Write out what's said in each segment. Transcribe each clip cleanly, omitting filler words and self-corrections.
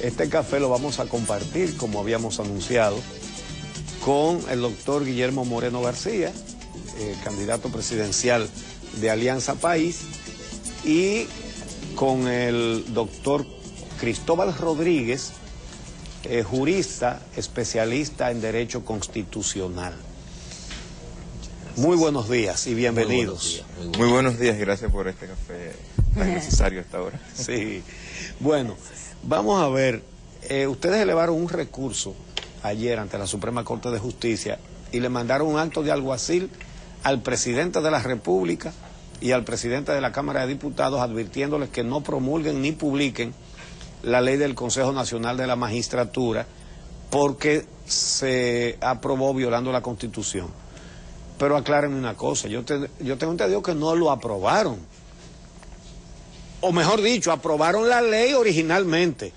Este café lo vamos a compartir, como habíamos anunciado, con el doctor Guillermo Moreno García, candidato presidencial de Alianza País, y con el doctor Cristóbal Rodríguez, jurista, especialista en Derecho Constitucional. Muy buenos días y bienvenidos. Muy buenos días y gracias por este café tan necesario a esta hora. Sí, bueno, vamos a ver, ustedes elevaron un recurso ayer ante la Suprema Corte de Justicia y le mandaron un acto de alguacil al presidente de la República y al presidente de la Cámara de Diputados advirtiéndoles que no promulguen ni publiquen la ley del Consejo Nacional de la Magistratura porque se aprobó violando la Constitución. Pero aclárenme una cosa, yo tengo entendido que no lo aprobaron. O mejor dicho, aprobaron la ley originalmente.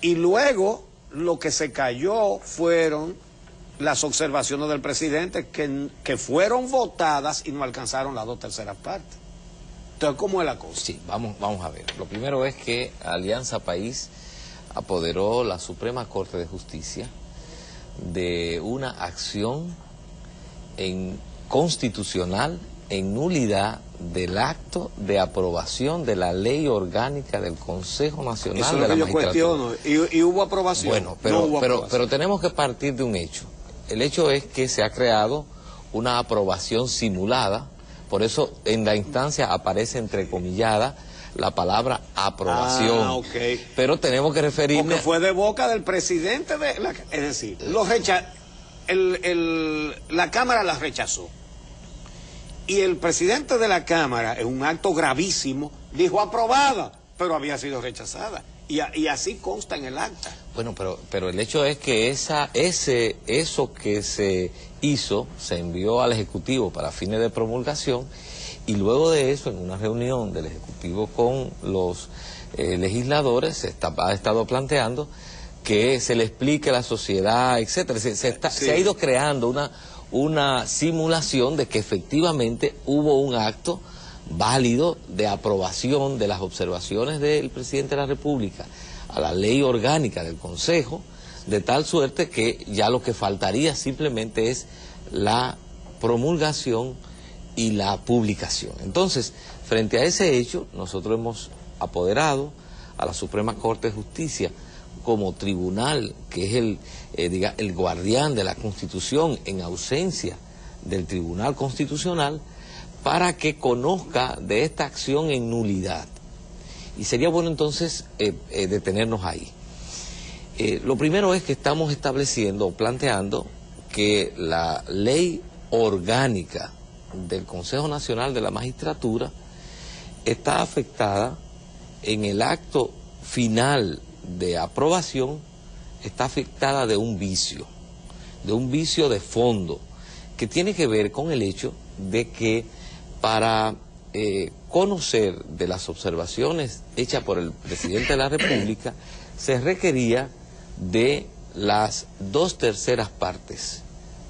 Y luego lo que se cayó fueron las observaciones del presidente que fueron votadas y no alcanzaron las 2/3 partes. Entonces, ¿cómo es la cosa? Sí, vamos a ver. Lo primero es que Alianza País apoderó la Suprema Corte de Justicia de una acción constitucional en nulidad del acto de aprobación de la ley orgánica del Consejo Nacional de la Magistratura. Eso es lo que yo cuestiono. ¿Y hubo aprobación? Bueno, pero tenemos que partir de un hecho. El hecho es que se ha creado una aprobación simulada, por eso en la instancia aparece entrecomillada la palabra aprobación. Ah, ok. Pero tenemos que referirnos... Porque fue de boca del presidente de la... Es decir, la Cámara la rechazó. Y el presidente de la Cámara, en un acto gravísimo, dijo aprobada, pero había sido rechazada. Y así consta en el acta. Bueno, pero el hecho es que eso que se hizo, se envió al Ejecutivo para fines de promulgación, y luego de eso, en una reunión del Ejecutivo con los legisladores, se ha estado planteando que se le explique a la sociedad, etcétera. Se ha ido creando una simulación de que efectivamente hubo un acto válido de aprobación de las observaciones del presidente de la República a la ley orgánica del Consejo, de tal suerte que ya lo que faltaría simplemente es la promulgación y la publicación. Entonces, frente a ese hecho, nosotros hemos apoderado a la Suprema Corte de Justicia como tribunal, que es el guardián de la Constitución en ausencia del Tribunal Constitucional, para que conozca de esta acción en nulidad. Y sería bueno entonces detenernos ahí. Lo primero es que estamos estableciendo o planteando que la ley orgánica del Consejo Nacional de la Magistratura está afectada en el acto final de aprobación, está afectada de un vicio de fondo, que tiene que ver con el hecho de que para conocer de las observaciones hechas por el presidente de la República, se requería de las 2/3 partes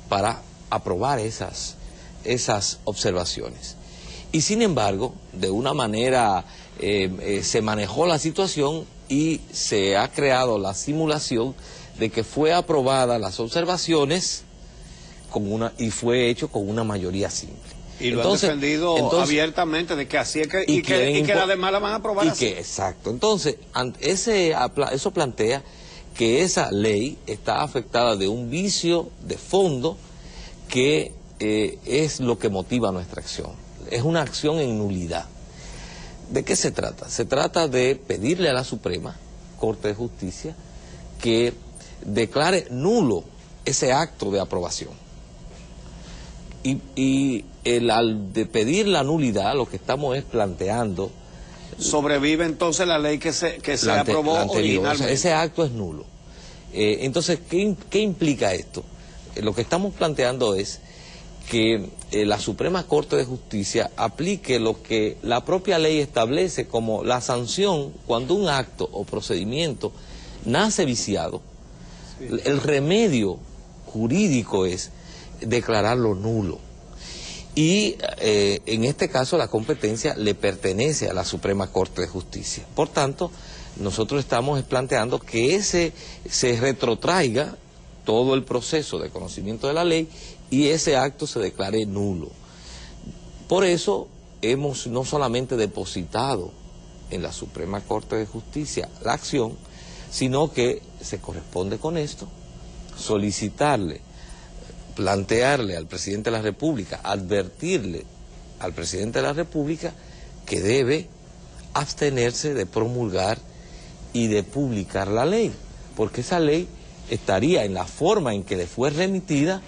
para aprobar esas observaciones. Y sin embargo, de una manera se manejó la situación y se ha creado la simulación de que fue aprobada las observaciones y fue hecho con una mayoría simple. Y lo han defendido abiertamente de que así es y que las demás la van a aprobar así. Exacto. Entonces, eso plantea que esa ley está afectada de un vicio de fondo que es lo que motiva nuestra acción. Es una acción en nulidad. ¿De qué se trata? Se trata de pedirle a la Suprema Corte de Justicia que declare nulo ese acto de aprobación. Y al de pedir la nulidad, lo que estamos es planteando... Sobrevive entonces la ley que se aprobó originalmente. O sea, ese acto es nulo. Entonces, ¿qué implica esto? Lo que estamos planteando es que la Suprema Corte de Justicia aplique lo que la propia ley establece como la sanción cuando un acto o procedimiento nace viciado. Sí. El remedio jurídico es declararlo nulo. Y en este caso la competencia le pertenece a la Suprema Corte de Justicia. Por tanto, nosotros estamos planteando que se retrotraiga todo el proceso de conocimiento de la ley y ese acto se declare nulo. Por eso hemos no solamente depositado en la Suprema Corte de Justicia la acción, sino que se corresponde con esto solicitarle, plantearle al presidente de la República, advertirle al presidente de la República que debe abstenerse de promulgar y de publicar la ley, porque esa ley estaría en la forma en que le fue remitida,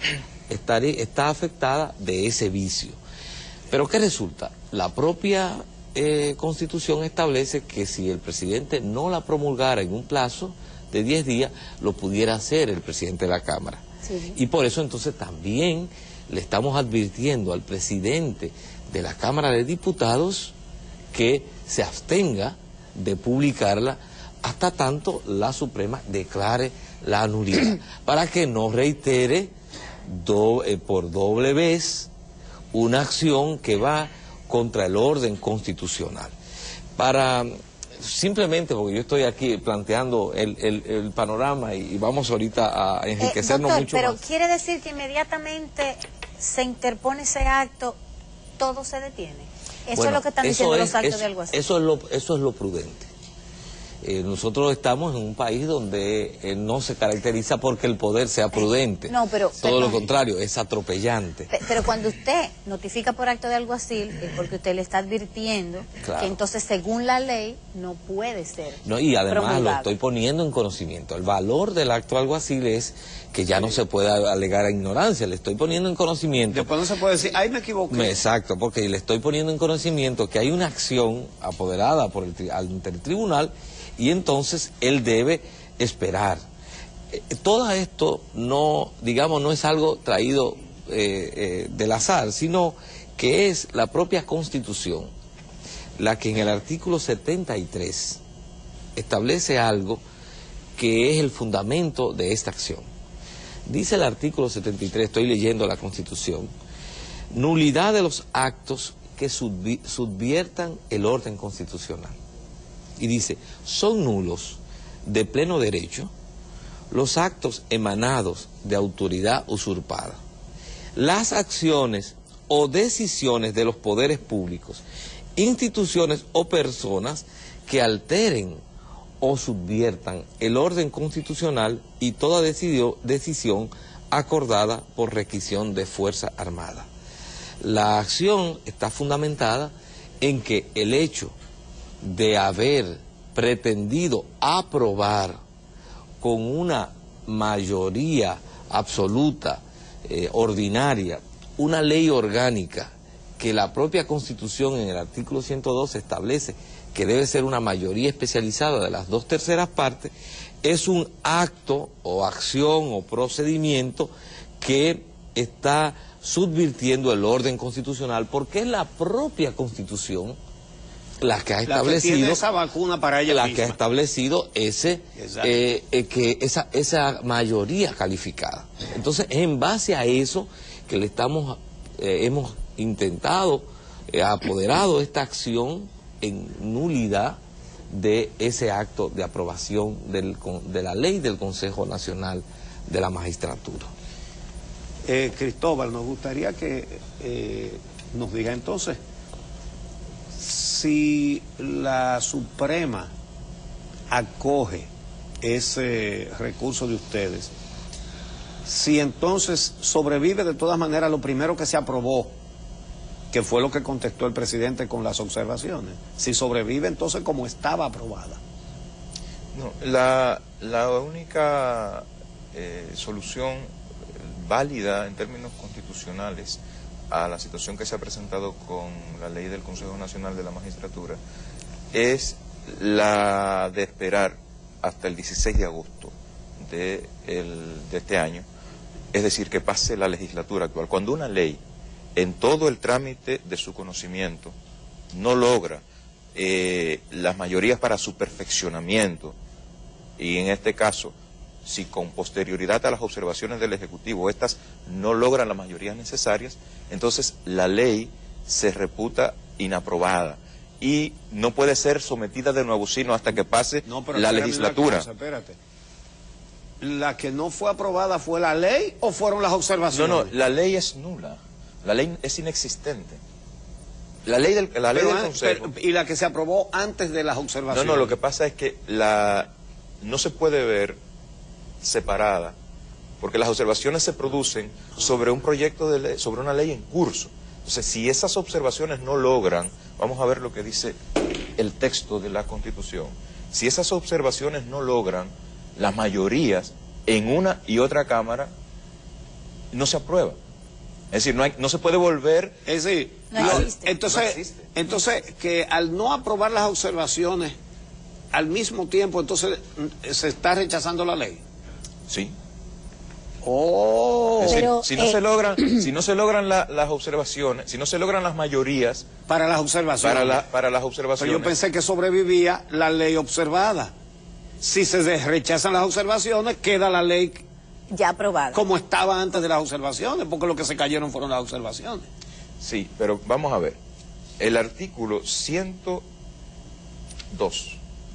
está afectada de ese vicio. Pero ¿qué resulta? La propia Constitución establece que si el presidente no la promulgara en un plazo de 10 días, lo pudiera hacer el presidente de la Cámara. Sí. Y por eso entonces también le estamos advirtiendo al presidente de la Cámara de Diputados que se abstenga de publicarla hasta tanto la Suprema declare la nulidad, para que no reitere por doble vez una acción que va contra el orden constitucional. Simplemente porque yo estoy aquí planteando el panorama y vamos ahorita a enriquecernos doctor, mucho pero más. ¿Quiere decir que inmediatamente se interpone ese acto, todo se detiene? Eso es lo que están diciendo los actos de alguacil. Eso es lo prudente. Nosotros estamos en un país donde no se caracteriza porque el poder sea prudente. No, pero todo lo contrario, es atropellante. Pero cuando usted notifica por acto de alguacil, es porque usted le está advirtiendo que entonces según la ley no puede ser. No, y además promulgado. Lo estoy poniendo en conocimiento. El valor del acto de alguacil es que ya no se puede alegar a ignorancia, le estoy poniendo en conocimiento. Después no se puede decir, ay, me equivoqué. Exacto, porque le estoy poniendo en conocimiento que hay una acción apoderada ante el tribunal y entonces él debe esperar. Todo esto no es algo traído del azar, sino que es la propia Constitución la que en el artículo 73 establece algo que es el fundamento de esta acción. Dice el artículo 73, estoy leyendo la Constitución, nulidad de los actos que subviertan el orden constitucional. Y dice, son nulos de pleno derecho los actos emanados de autoridad usurpada, las acciones o decisiones de los poderes públicos, instituciones o personas que alteren o subviertan el orden constitucional y toda decisión acordada por requisición de fuerza armada. La acción está fundamentada en que el hecho de haber pretendido aprobar con una mayoría absoluta, ordinaria, una ley orgánica que la propia Constitución en el artículo 102 establece que debe ser una mayoría especializada de las 2/3 partes, es un acto o acción o procedimiento que está subvirtiendo el orden constitucional, porque es la propia Constitución la que ha establecido, que tiene esa vacuna para ella misma. Que ha establecido esa mayoría calificada. Entonces es en base a eso que le hemos intentado apoderado esta acción en nulidad de ese acto de aprobación de la ley del Consejo Nacional de la Magistratura. Cristóbal, nos gustaría que nos diga entonces si la Suprema acoge ese recurso de ustedes, si entonces sobrevive de todas maneras lo primero que se aprobó, que fue lo que contestó el presidente con las observaciones, si sobrevive entonces como estaba aprobada. No, la única solución válida en términos constitucionales a la situación que se ha presentado con la ley del Consejo Nacional de la Magistratura es la de esperar hasta el 16 de agosto de este año, es decir, que pase la legislatura actual. Cuando una ley, en todo el trámite de su conocimiento, no logra las mayorías para su perfeccionamiento, y en este caso si con posterioridad a las observaciones del Ejecutivo estas no logran las mayorías necesarias, entonces la ley se reputa inaprobada y no puede ser sometida de nuevo sino hasta que pase la legislatura. Espérate. ¿La que no fue aprobada fue la ley o fueron las observaciones? No, la ley es nula, la ley es inexistente. La ley del Consejo... ¿Y la que se aprobó antes de las observaciones? No, lo que pasa es que no se puede ver separada, porque las observaciones se producen sobre un proyecto de ley, sobre una ley en curso. Entonces, si esas observaciones no logran, vamos a ver lo que dice el texto de la Constitución, si esas observaciones no logran las mayorías en una y otra Cámara, no se aprueba. Es decir, no se puede volver... Es decir, no existe. Entonces, que al no aprobar las observaciones, al mismo tiempo, entonces se está rechazando la ley. Sí. Oh. Es decir, Pero, si no se logran las observaciones, si no se logran las mayorías... Para las observaciones. Para las observaciones. Pero yo pensé que sobrevivía la ley observada. Si se rechazan las observaciones, queda la ley... Ya aprobada. Como estaba antes de las observaciones, porque lo que se cayeron fueron las observaciones. Sí, pero vamos a ver. El artículo 102.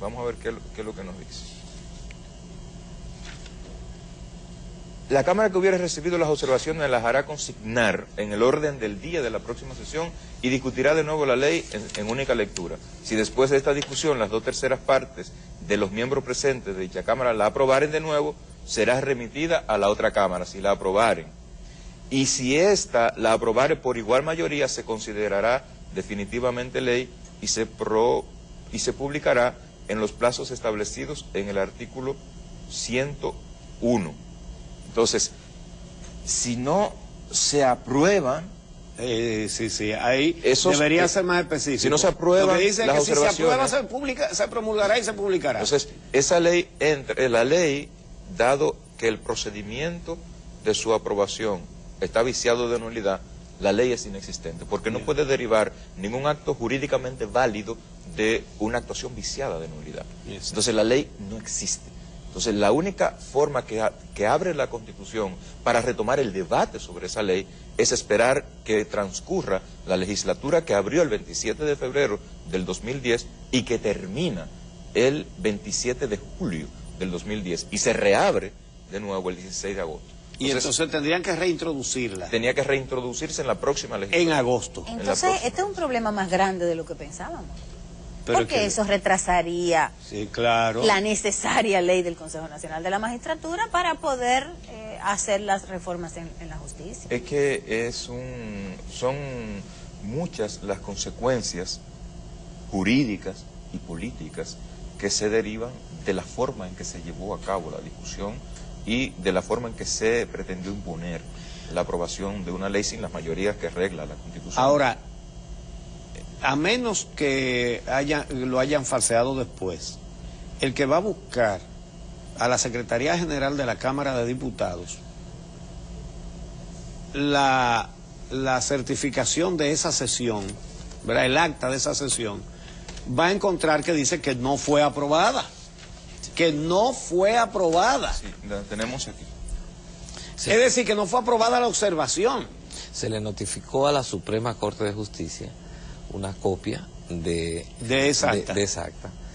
Vamos a ver qué es lo que nos dice. La Cámara que hubiera recibido las observaciones las hará consignar en el orden del día de la próxima sesión y discutirá de nuevo la ley en única lectura. Si después de esta discusión las 2/3 partes de los miembros presentes de dicha Cámara la aprobaren de nuevo, será remitida a la otra Cámara, si la aprobaren. Y si ésta la aprobare por igual mayoría, se considerará definitivamente ley y se publicará en los plazos establecidos en el artículo 101. Entonces, si no se aprueban... sí, ahí debería ser más específico. Si no se aprueban lo que dice las es que observaciones, si se aprueba, se promulgará y se publicará. Entonces, esa ley la ley, dado que el procedimiento de su aprobación está viciado de nulidad, la ley es inexistente, porque no puede derivar ningún acto jurídicamente válido de una actuación viciada de nulidad. Entonces, la ley no existe. Entonces, la única forma que abre la Constitución para retomar el debate sobre esa ley es esperar que transcurra la legislatura que abrió el 27 de febrero del 2010 y que termina el 27 de julio del 2010 y se reabre de nuevo el 16 de agosto. Y entonces tendrían que reintroducirla. Tenía que reintroducirse en la próxima legislatura. En agosto. Entonces, este es un problema más grande de lo que pensábamos. Pero porque eso retrasaría la necesaria ley del Consejo Nacional de la Magistratura para poder hacer las reformas en la justicia. Es que son muchas las consecuencias jurídicas y políticas que se derivan de la forma en que se llevó a cabo la discusión y de la forma en que se pretendió imponer la aprobación de una ley sin las mayorías que regla la Constitución. Ahora, a menos que lo hayan falseado después, el que va a buscar a la Secretaría General de la Cámara de Diputados la certificación de esa sesión, ¿verdad? El acta de esa sesión, va a encontrar que dice que no fue aprobada. Que no fue aprobada. Sí, la tenemos aquí. Sí. Es decir, que no fue aprobada la observación. Se le notificó a la Suprema Corte de Justicia una copia de esa acta,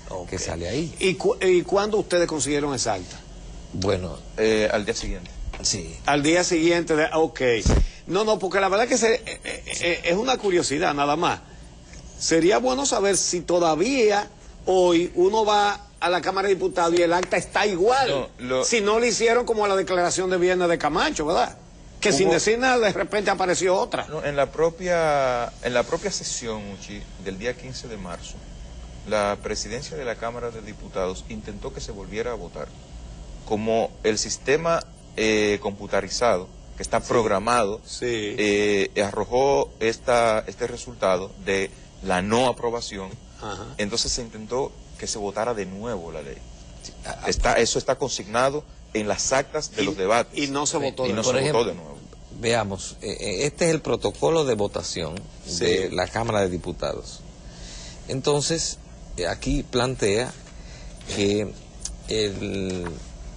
okay, que sale ahí. ¿Y cuándo ustedes consiguieron esa acta? Bueno, al día siguiente. Sí. Al día siguiente, ok. No, porque la verdad que es una curiosidad nada más. Sería bueno saber si todavía hoy uno va a la Cámara de Diputados y el acta está igual. Si no le hicieron como la declaración de viernes de Camacho, ¿verdad? Que sin decir nada de repente apareció otra. No, en la propia sesión, Uchi, del día 15 de marzo, la presidencia de la Cámara de Diputados intentó que se volviera a votar. Como el sistema computarizado, que está programado, arrojó este resultado de la no aprobación, entonces se intentó que se votara de nuevo la ley. Eso está consignado en las actas de los debates. Y no se votó, de nuevo. Veamos, este es el protocolo de votación de la Cámara de Diputados. Entonces, aquí plantea que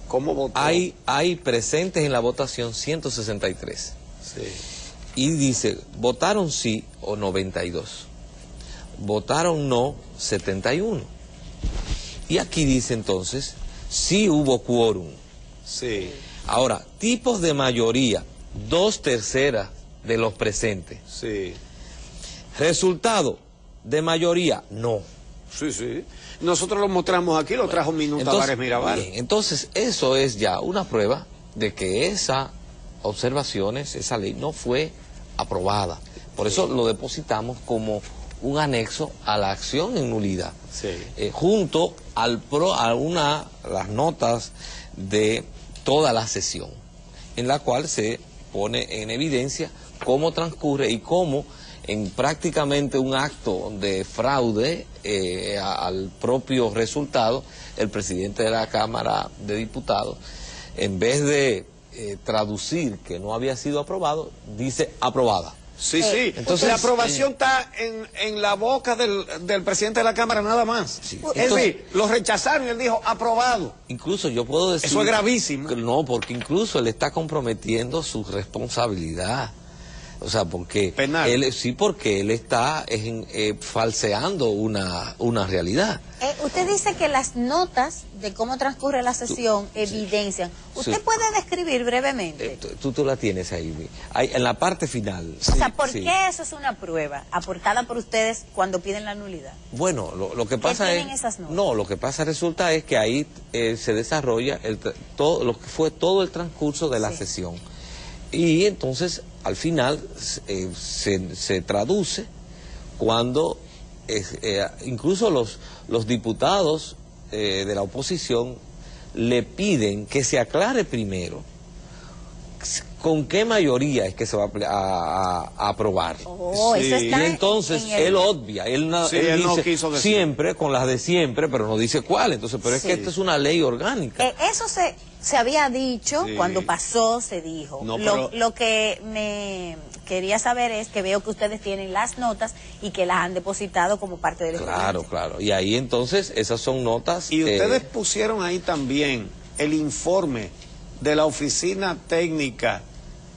¿Cómo votó? Hay presentes en la votación 163. Sí. Y dice, votaron sí o 92. Votaron no 71. Y aquí dice entonces, sí hubo quórum. Sí. Ahora, tipos de mayoría, 2/3 de los presentes. Sí. Resultado de mayoría, no. Sí, sí. Nosotros lo mostramos aquí, lo trajo Minuto Tavares Mirabal. Bien, entonces eso es ya una prueba de que esas observaciones, esa ley no fue aprobada. Por eso lo depositamos como un anexo a la acción en nulidad. Sí. Junto a las notas de toda la sesión, en la cual se pone en evidencia cómo transcurre y cómo en prácticamente un acto de fraude al propio resultado, el presidente de la Cámara de Diputados, en vez de traducir que no había sido aprobado, dice aprobada. Sí, sí. Entonces, la aprobación está en la boca del presidente de la Cámara nada más. Sí. Entonces, lo rechazaron y él dijo aprobado. Incluso yo puedo decir... Eso es gravísimo. No, porque incluso él está comprometiendo su responsabilidad. O sea, porque penal. Porque él está falseando una realidad. Usted dice que las notas de cómo transcurre la sesión evidencian. ¿Usted Sí. puede describir brevemente? Tú la tienes ahí, en la parte final. O sea, ¿por qué eso es una prueba aportada por ustedes cuando piden la nulidad? Bueno, lo que pasa tienen esas notas? No, lo que pasa resulta es que ahí se desarrolla todo lo que fue todo el transcurso de la sesión. Y entonces, al final, se traduce cuando incluso los diputados de la oposición le piden que se aclare primero con qué mayoría es que se va a aprobar. Oh, Sí. eso está Y entonces él obvia, él no dice quiso decir. siempre con las de siempre, pero no dice cuál. Entonces, pero es que esto es una ley orgánica. Eso se había dicho, Sí. cuando pasó se dijo. No, pero... Lo que me quería saber es que veo que ustedes tienen las notas y que las han depositado como parte del Claro, expediente. claro. Y ahí entonces esas son notas. Y ustedes pusieron ahí también el informe de la Oficina Técnica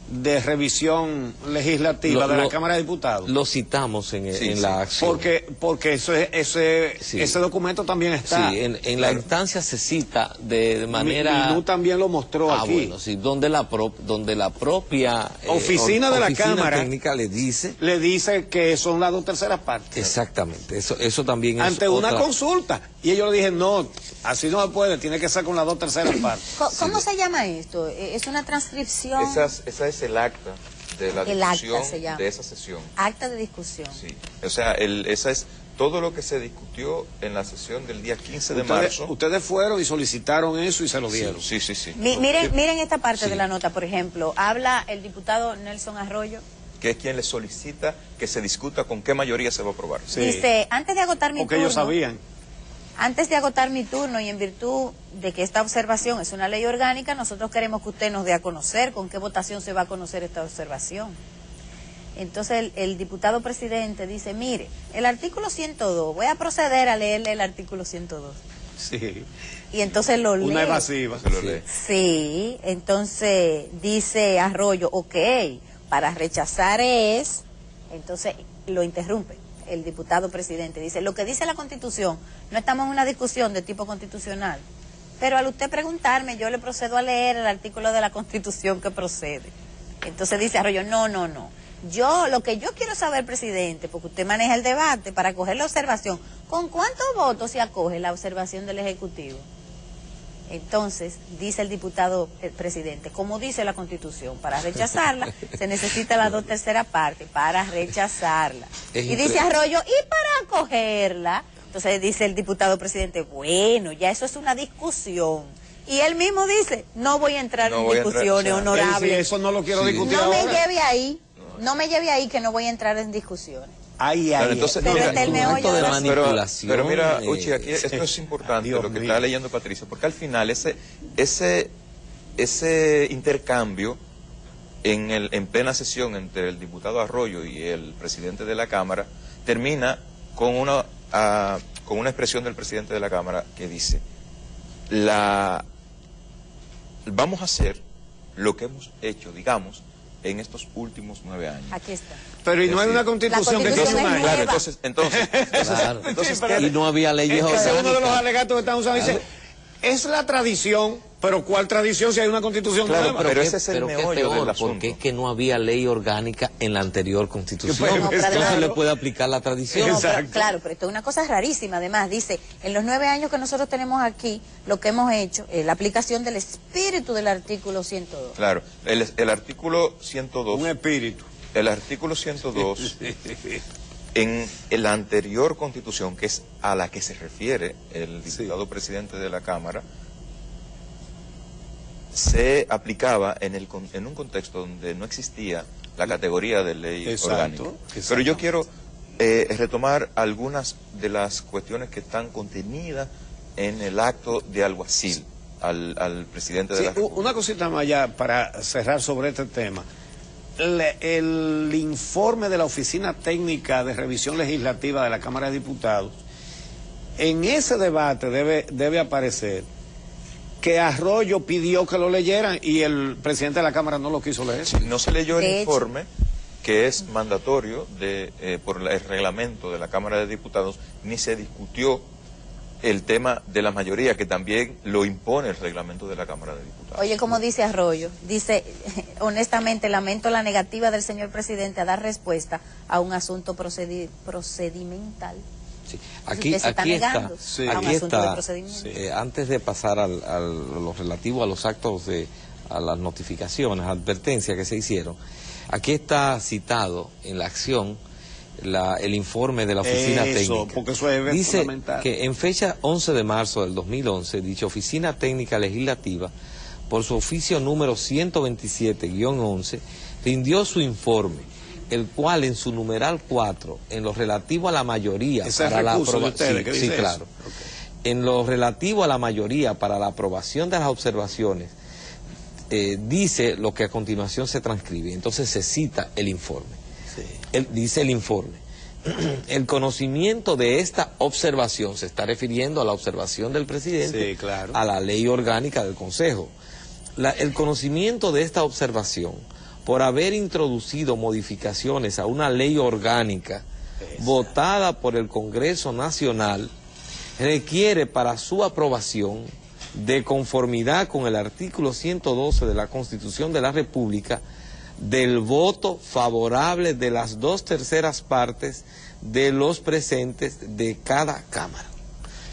de Revisión Legislativa de la Cámara de Diputados. Lo citamos en la acción. Porque ese documento también está. Sí, en la instancia se cita de manera... Minú también lo mostró aquí. Bueno, sí, donde la propia Oficina de la Cámara Técnica le dice que son las 2/3 partes. exactamente, eso también es ante una consulta. Y ellos le dijeron, no, así no se puede, tiene que ser con las 2/3 partes. ¿Cómo se llama esto? ¿Es una transcripción? Esa es el acta de la El acta discusión se llama. de esa sesión. Acta de discusión. Sí. O sea, esa es todo lo que se discutió en la sesión del día 15 de marzo. Ustedes fueron y solicitaron eso y se lo dieron. Sí. Miren esta parte Sí. de la nota, por ejemplo. Habla el diputado Nelson Arroyo. Que es quien le solicita que se discuta con qué mayoría se va a aprobar. Sí. Dice, antes de agotar mi Porque turno... ellos sabían. Antes de agotar mi turno y en virtud de que esta observación es una ley orgánica, nosotros queremos que usted nos dé a conocer con qué votación se va a conocer esta observación. Entonces el diputado presidente dice, mire, el artículo 102, voy a proceder a leerle el artículo 102. Sí. Y entonces lo lee. Una evasiva. Se lo lee. Sí, entonces dice Arroyo, ok, para rechazar es, entonces lo interrumpe el diputado presidente. Dice, lo que dice la Constitución, no estamos en una discusión de tipo constitucional, pero al usted preguntarme, yo le procedo a leer el artículo de la Constitución que procede. Entonces dice Arroyo, no. Lo que yo quiero saber, presidente, porque usted maneja el debate para acoger la observación, ¿con cuántos votos se acoge la observación del Ejecutivo? Entonces, dice el diputado presidente, como dice la Constitución, para rechazarla se necesita la 2/3 parte para rechazarla. Y dice Arroyo, ¿y para acogerla? Entonces dice el diputado presidente, bueno, ya eso es una discusión. Y él mismo dice, no voy a entrar en discusiones, honorables. Eso no lo quiero discutir No ahora. me lleve ahí, que no voy a entrar en discusiones. Pero entonces, Pero mira, este es el meollo de la manipulación. pero mira, Uchi, aquí esto es importante, Dios lo que mío. está leyendo Patricia, porque al final ese intercambio en plena sesión entre el diputado Arroyo y el presidente de la Cámara termina con una expresión del presidente de la Cámara que dice, la vamos a hacer lo que hemos hecho, digamos, en estos últimos 9 años. Aquí está. Pero y no hay una constitución que tiene un año. Claro, entonces Claro. Sí, Y no había leyes ese es uno de los orgánicas. alegatos que están usando. Dice, es la tradición, pero ¿cuál tradición si hay una constitución Claro, nueva? pero qué- ese es el pero qué meollo peor, del asunto. porque es que no había ley orgánica en la anterior constitución. Pues, No, pero Entonces claro. le puede aplicar la tradición. No, Exacto. pero, claro, pero esto es una cosa rarísima. Además, dice, en los 9 años que nosotros tenemos aquí, lo que hemos hecho es la aplicación del espíritu del artículo 102. Claro, el artículo 102, Un espíritu. el artículo 102 en la anterior constitución, que es a la que se refiere el diputado presidente de la Cámara, se aplicaba en un contexto donde no existía la categoría de ley Exacto, orgánica. exacto. Pero yo quiero retomar algunas de las cuestiones que están contenidas en el acto de alguacil al presidente de Sí, la República. una cosita más ya para cerrar sobre este tema. El informe de la Oficina Técnica de Revisión Legislativa de la Cámara de Diputados, en ese debate debe aparecer que Arroyo pidió que lo leyeran y el presidente de la Cámara no lo quiso leer. No se leyó el De hecho. informe, que es mandatorio por el reglamento de la Cámara de Diputados, ni se discutió el tema de la mayoría, que también lo impone el reglamento de la Cámara de Diputados. Oye, como dice Arroyo, dice, honestamente lamento la negativa del señor presidente a dar respuesta a un asunto procedimental. Sí. Que se está negando Sí. a un Aquí asunto de está, procedimiento. antes de pasar a lo relativo a los actos a las notificaciones, advertencias que se hicieron, aquí está citado en la acción el informe de la oficina Eso, técnica. porque eso es Dice fundamental. que en fecha 11 de marzo del 2011, dicha oficina técnica legislativa, por su oficio número 127-11, rindió su informe, el cual en su numeral 4, en lo relativo a la mayoría Ese es para la recurso de aprobación, ustedes, ¿qué sí, dice claro. eso? Ok. En lo relativo a la mayoría para la aprobación de las observaciones, dice lo que a continuación se transcribe. Entonces se cita el informe. Dice el informe. El conocimiento de esta observación, se está refiriendo a la observación del presidente, Sí, claro. a la ley orgánica del Consejo. El conocimiento de esta observación, por haber introducido modificaciones a una ley orgánica votada por el Congreso Nacional, requiere para su aprobación, de conformidad con el artículo 112 de la Constitución de la República, del voto favorable de las 2/3 partes de los presentes de cada Cámara.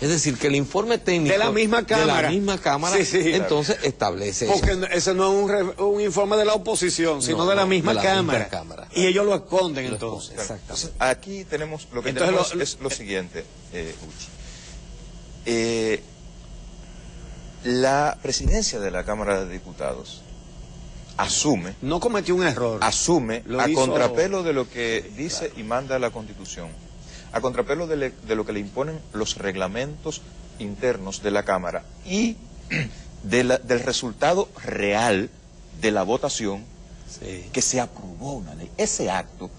Es decir, que el informe técnico De la misma Cámara. Sí, sí, entonces establece Porque eso. ese no es un informe de la oposición, sino No, de la no, misma de la misma Cámara. Cámara. Y ellos lo esconden entonces. Exactamente. Aquí tenemos, lo que Entonces, tenemos lo- es lo siguiente, Uchi. La presidencia de la Cámara de Diputados asume No cometió un error. Lo a hizo- contrapelo de lo que dice y manda la Constitución, a contrapelo de lo que le imponen los reglamentos internos de la Cámara y del resultado real de la votación, Sí. que se aprobó una ley. Ese acto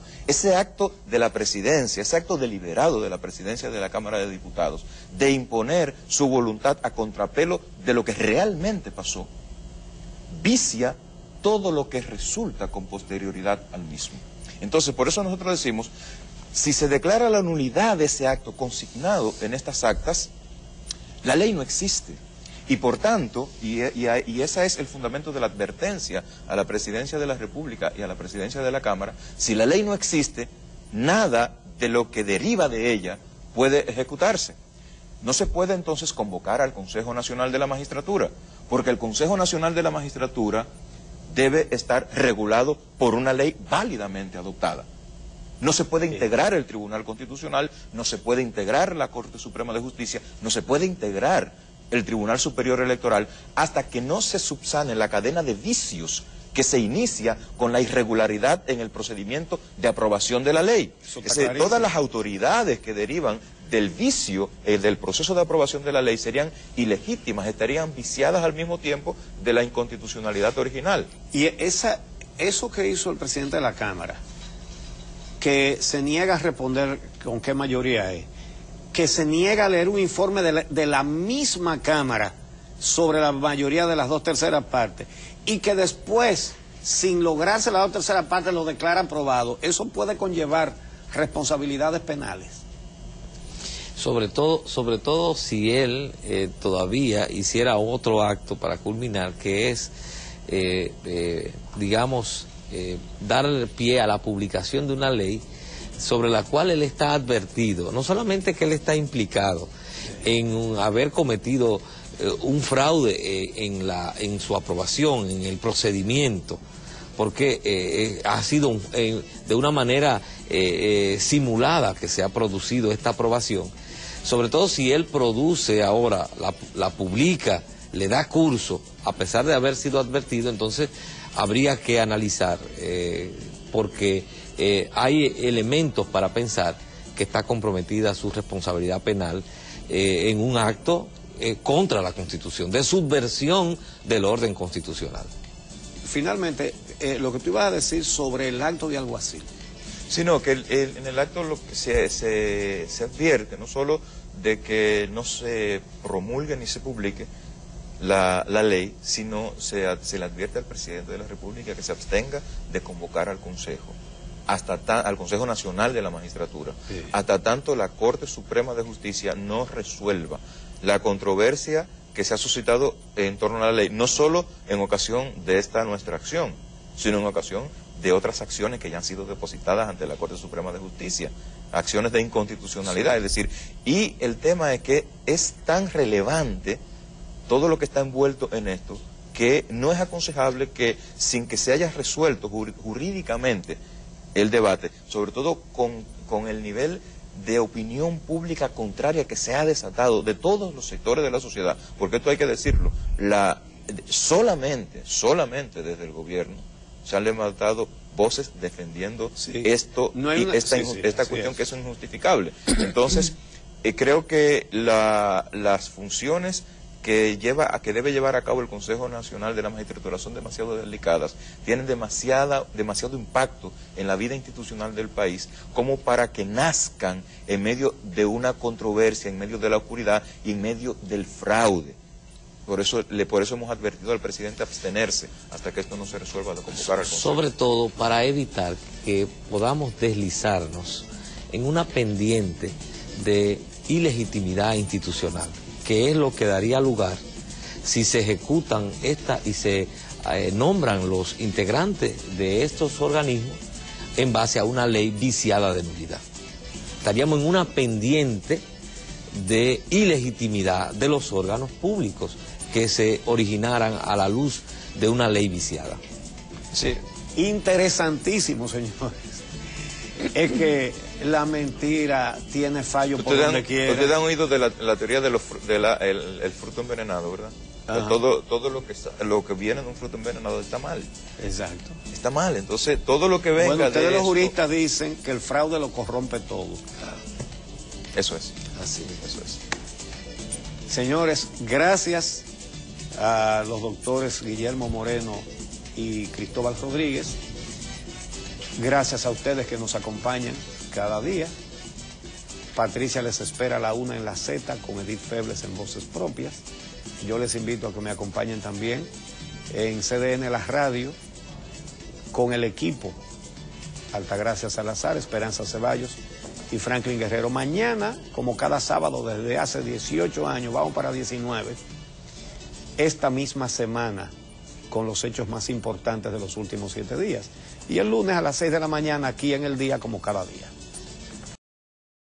de la presidencia, ese acto deliberado de la presidencia de la Cámara de Diputados, de imponer su voluntad a contrapelo de lo que realmente pasó, vicia todo lo que resulta con posterioridad al mismo. Entonces, por eso nosotros decimos, si se declara la nulidad de ese acto consignado en estas actas, la ley no existe. Y por tanto, y ese es el fundamento de la advertencia a la Presidencia de la República y a la Presidencia de la Cámara, si la ley no existe, nada de lo que deriva de ella puede ejecutarse. No se puede entonces convocar al Consejo Nacional de la Magistratura, porque el Consejo Nacional de la Magistratura debe estar regulado por una ley válidamente adoptada. No se puede integrar el Tribunal Constitucional, no se puede integrar la Corte Suprema de Justicia, no se puede integrar el Tribunal Superior Electoral hasta que no se subsane la cadena de vicios que se inicia con la irregularidad en el procedimiento de aprobación de la ley. Eso está clarísimo. Todas las autoridades que derivan del vicio del proceso de aprobación de la ley serían ilegítimas, estarían viciadas al mismo tiempo de la inconstitucionalidad original. Y eso que hizo el presidente de la Cámara, que se niega a responder con qué mayoría es, que se niega a leer un informe de la misma Cámara, sobre la mayoría de las 2/3 partes, y que después, sin lograrse las 2/3 partes, lo declara aprobado, eso puede conllevar responsabilidades penales. Sobre todo si él todavía hiciera otro acto para culminar, que es, digamos, dar pie a la publicación de una ley sobre la cual él está advertido, no solamente que él está implicado en haber cometido un fraude en su aprobación, en el procedimiento, porque ha sido de una manera simulada que se ha producido esta aprobación, sobre todo si él produce ahora, la publica, le da curso, a pesar de haber sido advertido, entonces habría que analizar, porque hay elementos para pensar que está comprometida su responsabilidad penal en un acto contra la Constitución, de subversión del orden constitucional. Finalmente, lo que tú ibas a decir sobre el acto de alguacil. Sino que en el acto lo que se advierte no solo de que no se promulgue ni se publique la ley, sino se le advierte al presidente de la República que se abstenga de convocar al Consejo, al Consejo Nacional de la Magistratura, sí, hasta tanto la Corte Suprema de Justicia no resuelva la controversia que se ha suscitado en torno a la ley, no solo en ocasión de esta nuestra acción, sino en ocasión de otras acciones que ya han sido depositadas ante la Corte Suprema de Justicia, acciones de inconstitucionalidad, es decir, y el tema es que es tan relevante todo lo que está envuelto en esto, que no es aconsejable que sin que se haya resuelto jurídicamente el debate, sobre todo con el nivel de opinión pública contraria que se ha desatado de todos los sectores de la sociedad, porque esto hay que decirlo, solamente desde el gobierno se han levantado voces defendiendo esto, no y esta cuestión que es injustificable. Entonces, creo que las funciones que debe llevar a cabo el Consejo Nacional de la Magistratura son demasiado delicadas, tienen demasiado impacto en la vida institucional del país, como para que nazcan en medio de una controversia, en medio de la oscuridad y en medio del fraude. Por eso hemos advertido al presidente abstenerse hasta que esto no se resuelva de convocar al Consejo. Sobre todo para evitar que podamos deslizarnos en una pendiente de ilegitimidad institucional, que es lo que daría lugar si se ejecutan y se nombran los integrantes de estos organismos en base a una ley viciada de nulidad. Estaríamos en una pendiente de ilegitimidad de los órganos públicos que se originaran a la luz de una ley viciada. Sí. Interesantísimo, señores. Es que la mentira tiene fallo por donde quiera. Ustedes han oído de la teoría del fruto envenenado, ¿verdad? Todo lo que viene de un fruto envenenado está mal. Exacto. Está mal, entonces todo lo que venga ustedes los juristas dicen que el fraude lo corrompe todo. Eso es. Así, eso es. Señores, gracias a los doctores Guillermo Moreno y Cristóbal Rodríguez. Gracias a ustedes que nos acompañan cada día. Patricia les espera a la 1 en la Z con Edith Febles en Voces Propias. Yo les invito a que me acompañen también en CDN La Radio con el equipo Altagracia Salazar, Esperanza Ceballos y Franklin Guerrero. Mañana, como cada sábado desde hace 18 años, vamos para 19, esta misma semana, con los hechos más importantes de los últimos 7 días. Y el lunes a las 6 de la mañana, aquí en El Día, como cada día.